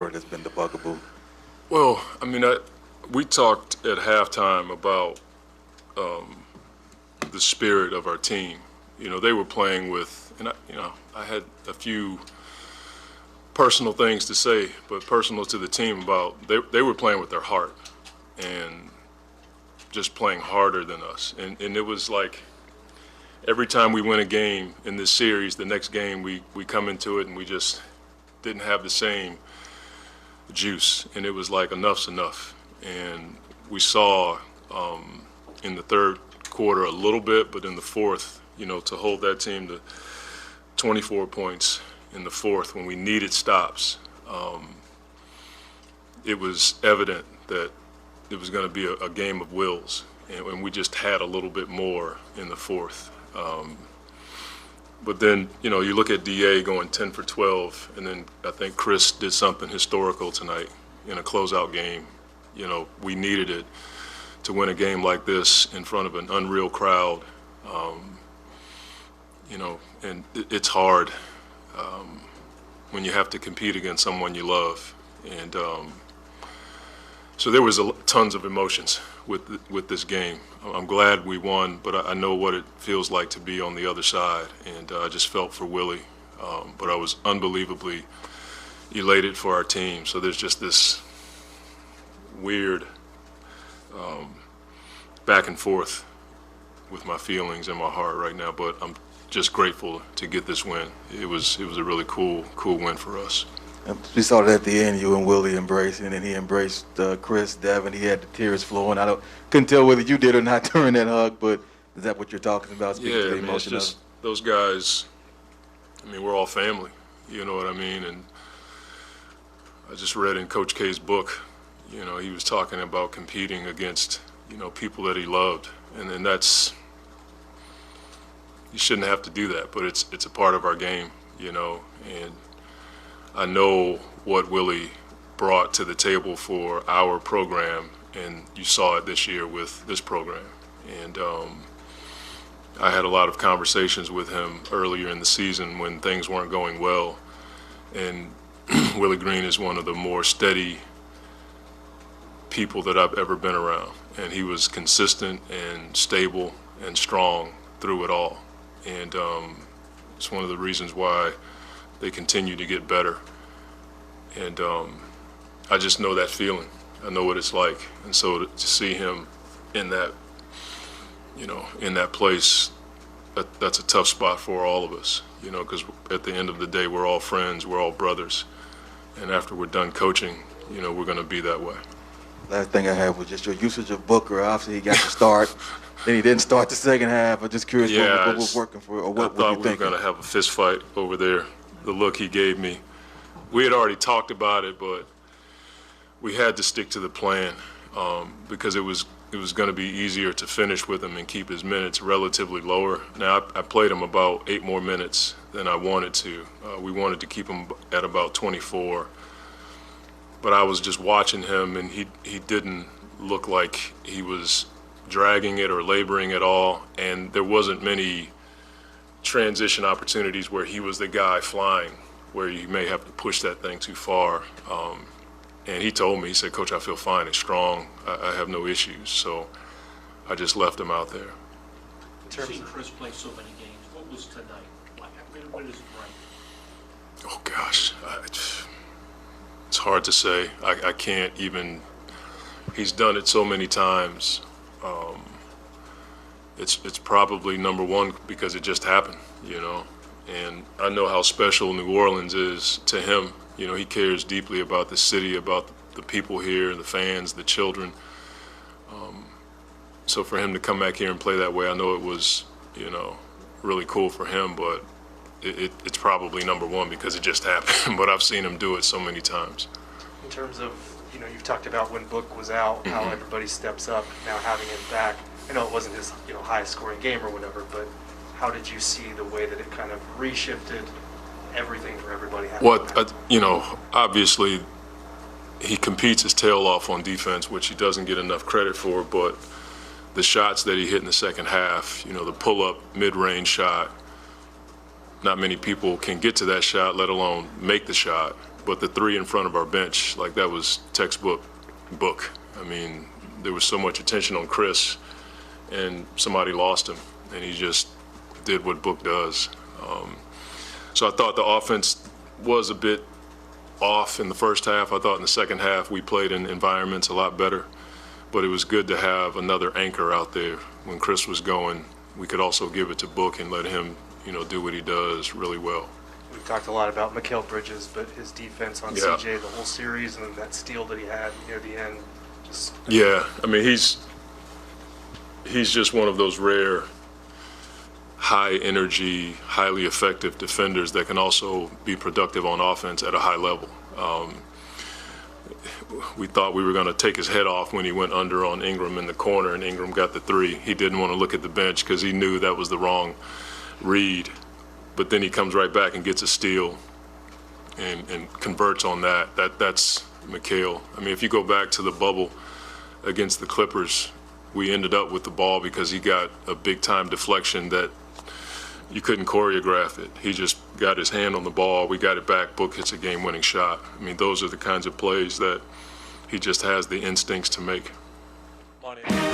That's been the bugaboo. Well, I mean, we talked at halftime about the spirit of our team. They were playing with, and I had a few personal things to say, but personal to the team about they were playing with their heart and just playing harder than us. And it was like every time we win a game in this series, the next game we come into it and we just didn't have the same juice, and it was like enough's enough. And we saw in the third quarter a little bit, but in the fourth, to hold that team to 24 points in the fourth when we needed stops, it was evident that it was going to be a game of wills, and we just had a little bit more in the fourth. But then, you look at DA going 10 for 12, and then I think Chris did something historical tonight in a closeout game. We needed it to win a game like this in front of an unreal crowd. And it's hard when you have to compete against someone you love. And so there was tons of emotions with this game. I'm glad we won, but I know what it feels like to be on the other side, and I just felt for Willie. But I was unbelievably elated for our team. So there's just this weird back and forth with my feelings and my heart right now. But I'm just grateful to get this win. It was a really cool win for us. We saw that at the end, you and Willie embracing, and then he embraced Chris, Devin. He had the tears flowing. Couldn't tell whether you did or not during that hug, but is that what you're talking about? Speaking Yeah, to the man, it's emotion just those guys. I mean, we're all family. You know what I mean? And I just read in Coach K's book. He was talking about competing against people that he loved, and then that's, you shouldn't have to do that, but it's a part of our game. And I know what Willie brought to the table for our program, and you saw it this year with this program. And I had a lot of conversations with him earlier in the season when things weren't going well. And Willie Green is one of the more steady people that I've ever been around. And he was consistent and stable and strong through it all. And it's one of the reasons why they continue to get better. And I just know that feeling. I know what it's like. And so to see him in that, in that place, that's a tough spot for all of us, because at the end of the day, we're all friends, we're all brothers. And after we're done coaching, we're going to be that way. Last thing I had was just your usage of Booker. Obviously, he got to start. Then he didn't start the second half. I'm just curious what was working for, or what were you thinking? I thought we were going to have a fist fight over there. The look he gave me. We had already talked about it, but we had to stick to the plan because it was going to be easier to finish with him and keep his minutes relatively lower. Now, I played him about 8 more minutes than I wanted to. We wanted to keep him at about 24. But I was just watching him, and he didn't look like he was dragging it or laboring at all, and there wasn't many transition opportunities where he was the guy flying, where you may have to push that thing too far. And he told me, he said, "Coach, I feel fine. It's strong. I have no issues." So I just left him out there. You've seen Chris play so many games. What was tonight like? What is it right? Oh, gosh. It's hard to say. I can't even. He's done it so many times. It's probably number one because it just happened, And I know how special New Orleans is to him. He cares deeply about the city, about the people here, the fans, the children. So for him to come back here and play that way, I know it was, really cool for him, but it's probably number one because it just happened. But I've seen him do it so many times. In terms of, you've talked about when Book was out, how everybody steps up, now having him back. I know it wasn't his, highest scoring game or whatever, but how did you see the way that it kind of reshifted everything for everybody? Obviously he competes his tail off on defense, which he doesn't get enough credit for, but the shots that he hit in the second half, the pull-up mid-range shot, not many people can get to that shot, let alone make the shot. But the three in front of our bench, like that was textbook book. I mean, there was so much attention on Chris, and somebody lost him, and he just did what Book does. So I thought the offense was a bit off in the first half. I thought in the second half we played in environments a lot better, but it was good to have another anchor out there. When Chris was going, we could also give it to Book and let him, do what he does really well. We've talked a lot about Mikal Bridges, but his defense on Yeah. CJ the whole series, and then that steal that he had near the end, just Yeah, I mean, he's just one of those rare, high-energy, highly effective defenders that can also be productive on offense at a high level. We thought we were going to take his head off when he went under on Ingram in the corner, and Ingram got the three. He didn't want to look at the bench because he knew that was the wrong read. But then he comes right back and gets a steal and converts on that. That's Mikal. I mean, if you go back to the bubble against the Clippers, we ended up with the ball because he got a big-time deflection that you couldn't choreograph it. He just got his hand on the ball. We got it back. Book hits a game-winning shot. I mean, those are the kinds of plays that he just has the instincts to make. Monty.